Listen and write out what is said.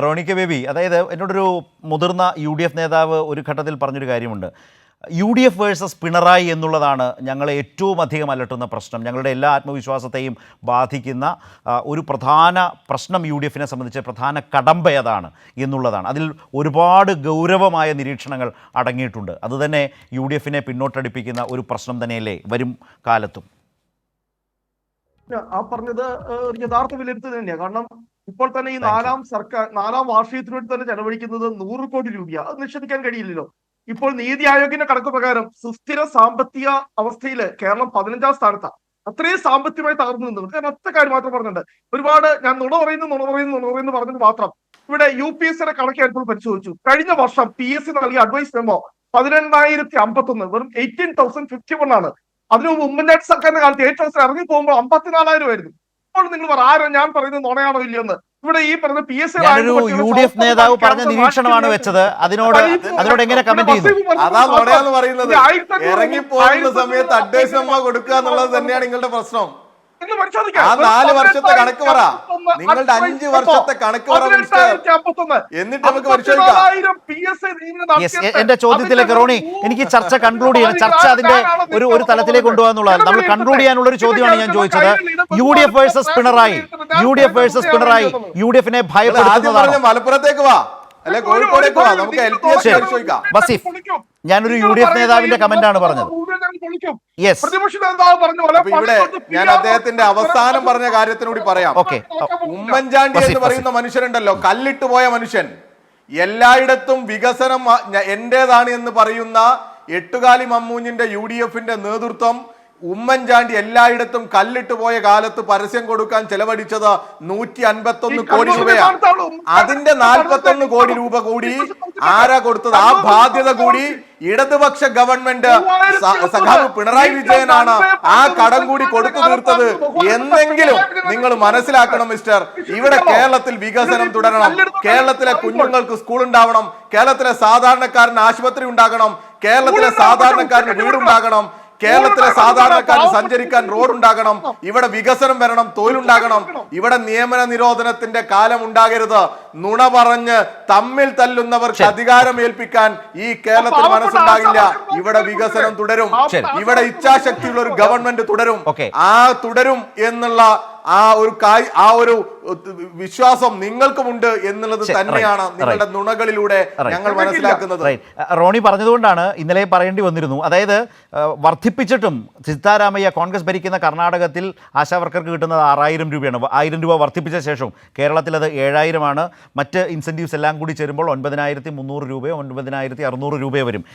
Roni K baby, അതായത് എന്നോടൊരു മുതിർന്ന UDF നേതാവ് ഒരു ഘട്ടത്തിൽ പറഞ്ഞൊരു കാര്യമുണ്ട്. UDF വേഴ്സസ് പിണറായി എന്നുള്ളതാണ് ഞങ്ങളെ ഏറ്റവും അധികം അലട്ടുന്ന പ്രശ്നം, ഞങ്ങളുടെ എല്ലാ ആത്മവിശ്വാസത്തെയും ബാധിക്കുന്ന ഒരു പ്രധാന പ്രശ്നം UDFനെ സംബന്ധിച്ച് പ്രധാന കടമ്പ അതാണ് എന്നുള്ളതാണ്. അതിൽ ഒരുപാട് ഗൗരവമായ നിരീക്ഷണങ്ങൾ അടങ്ങിയിട്ടുണ്ട്. അതുതന്നെ UDFനെ പിന്നോട്ടടിപ്പിക്കുന്ന ഒരു പ്രശ്നം തന്നെയല്ലേ വരും കാലത്തും? ആ പറഞ്ഞത് ഒരു യഥാർത്ഥ വിലയിരുത്തൽ തന്നെയാണ്. കാരണം ഇപ്പോൾ തന്നെ ഈ നാലാം വാർഷികത്തിന് വേണ്ടി തന്നെ ചെലവഴിക്കുന്നത് 100 കോടി രൂപയാണ്. അത് നിഷേധിക്കാൻ കഴിയില്ലല്ലോ. ഇപ്പോൾ നീതി ആയോഗിന്റെ കണക്ക് പ്രകാരം സുസ്ഥിര സാമ്പത്തിക അവസ്ഥയില് കേരളം 15ാം സ്ഥാനത്താണ്. അത്രയും സാമ്പത്തികമായി തകർന്നു നിന്നു. ഞാൻ ഒറ്റ കാര്യം മാത്രം പറഞ്ഞിട്ടുണ്ട്. ഒരുപാട് ഞാൻ നുണ പറയുന്നു പറഞ്ഞത് മാത്രം. ഇവിടെ UPSCയുടെ കണക്ക് ഞാനിപ്പോൾ പരിശോധിച്ചു. കഴിഞ്ഞ വർഷം PSC നൽകിയ അഡ്വൈസ് മെമ്മോ 18,051, വെറും 18,051 ആണ്. അതിനു മുമ്പ് ഉമ്മൻചാണ്ടി സർക്കാരിന്റെ കാലത്ത് 8 ഇറങ്ങി പോകുമ്പോൾ 54,000 ആയിരുന്നു. ഇപ്പോൾ നിങ്ങൾ പറ, ആരോ ഞാൻ പറയുന്നത് നുണയാണോ ഇല്ലയോ എന്ന്. ഇവിടെ ഈ പറഞ്ഞ PSC UDF നേതാവ് പറഞ്ഞ നിരീക്ഷണമാണ് വെച്ചത്. അതിനോട് എങ്ങനെ കമന്റ് ചെയ്യുന്നു? അതാ നുണയാന്ന് പറയുന്നത്. ഇറങ്ങി പോകുന്ന സമയത്ത് അഡ്വൈസ് മെമ്മോ കൊടുക്കുക എന്നുള്ളത് തന്നെയാണ് നിങ്ങളുടെ പ്രശ്നം. ആ 4 വർഷത്തെ കണക്ക് പറ, നിങ്ങളുടെ 5 വർഷത്തെ കണക്ക് പറ എന്നിട്ട് നമുക്ക് പരിശോധിക്കാം. എന്റെ ചോദ്യത്തിലേക്ക് റോണി, എനിക്ക് ചർച്ച കൺക്ലൂഡ് ചെയ്യണം. ചർച്ച അതിന്റെ ഒരു തലത്തിലേക്ക് കൊണ്ടുപോകാന്നുള്ളതാണ്. നമ്മൾ കൺക്ലൂഡ് ചെയ്യാനുള്ള ഒരു ചോദ്യമാണ് ഞാൻ ചോദിച്ചത്. UDF വേഴ്സസ് പിണറായി, UDFനെ ഭയപ്പെടുത്തുന്നതാണ്. മലപ്പുറത്തേക്ക് വാ, അല്ലെ കോഴിക്കോടേക്ക് വാ, നമുക്ക് LPS പരിശോധിക്കാം. ബസീഫ്, ഞാനൊരു UDF നേതാവിന്റെ കമന്റ് ആണ് പറഞ്ഞത്. ഇവിടെ ഞാൻ അദ്ദേഹത്തിന്റെ അവസാനം പറഞ്ഞ കാര്യത്തിനൂടി പറയാം. ഉമ്മൻചാണ്ടി എന്ന് പറയുന്ന മനുഷ്യനുണ്ടല്ലോ, കല്ലിട്ട് പോയ മനുഷ്യൻ, എല്ലായിടത്തും വികസനം എന്റേതാണ് എന്ന് പറയുന്ന എട്ടുകാലി മമ്മൂഞ്ഞിന്റെ UDFന്റെ നേതൃത്വം ഉമ്മൻചാണ്ടി എല്ലായിടത്തും കല്ലിട്ട് പോയ കാലത്ത് പരസ്യം കൊടുക്കാൻ ചെലവഴിച്ചത് 151 കോടി രൂപയാണ്. അതിന്റെ 41 കോടി രൂപ കൂടി ആരാ കൊടുത്തത്? ആ ബാധ്യത കൂടി ഇടതുപക്ഷ ഗവൺമെന്റ് സഖാവ് പിണറായി വിജയനാണ് ആ കടം കൂടി കൊടുത്തു തീർത്തത്. എന്നെങ്കിലും നിങ്ങൾ മനസ്സിലാക്കണം മിസ്റ്റർ, ഇവിടെ കേരളത്തിൽ വികസനം തുടരണം. കേരളത്തിലെ കുഞ്ഞുങ്ങൾക്ക് സ്കൂൾ ഉണ്ടാവണം, കേരളത്തിലെ സാധാരണക്കാരന് ആശുപത്രി ഉണ്ടാകണം, കേരളത്തിലെ സാധാരണക്കാരന് വീടുണ്ടാകണം, കേരളത്തിലെ സാധാരണക്കാരന് സഞ്ചരിക്കാൻ റോഡ് ഉണ്ടാകണം, ഇവിടെ വികസനം വരണം, തൊഴിലുണ്ടാകണം. ഇവിടെ നിയമന നിരോധനത്തിന്റെ കാലം ഉണ്ടാകരുത്. നുണ പറഞ്ഞ് തമ്മിൽ തല്ലുന്നവർക്ക് അധികാരം ഏൽപ്പിക്കാൻ ഈ കേരളത്തിൽ മനസ്സുണ്ടാകില്ല. ഇവിടെ വികസനം തുടരും, ഇവിടെ ഇച്ഛാശക്തിയുള്ള ഒരു ഗവൺമെന്റ് തുടരും. ആ തുടരും എന്നുള്ള ആ ഒരു വിശ്വാസം നിങ്ങൾക്കുമുണ്ട് എന്നുള്ളത് തന്നെയാണ് നിങ്ങളുടെ നുണകളിലൂടെ ഞങ്ങൾ മനസ്സിലാക്കുന്നത്. റോണി പറഞ്ഞതുകൊണ്ടാണ് ഇന്നലെ പറയേണ്ടി വന്നിരുന്നു. അതായത് വർദ്ധിപ്പിച്ചിട്ടും സിദ്ധാരാമയ്യ കോൺഗ്രസ് ഭരിക്കുന്ന കർണാടകത്തിൽ ആശാവർക്കർക്ക് കിട്ടുന്നത് 6,000 രൂപയാണ്. 1,000 രൂപ വർദ്ധിപ്പിച്ച ശേഷം കേരളത്തിൽ അത് 7,000 ആണ്. മറ്റ് ഇൻസെൻറ്റീവ്സ് എല്ലാം കൂടി ചേരുമ്പോൾ 9,300 രൂപയോ 9,600 രൂപയോ വരും.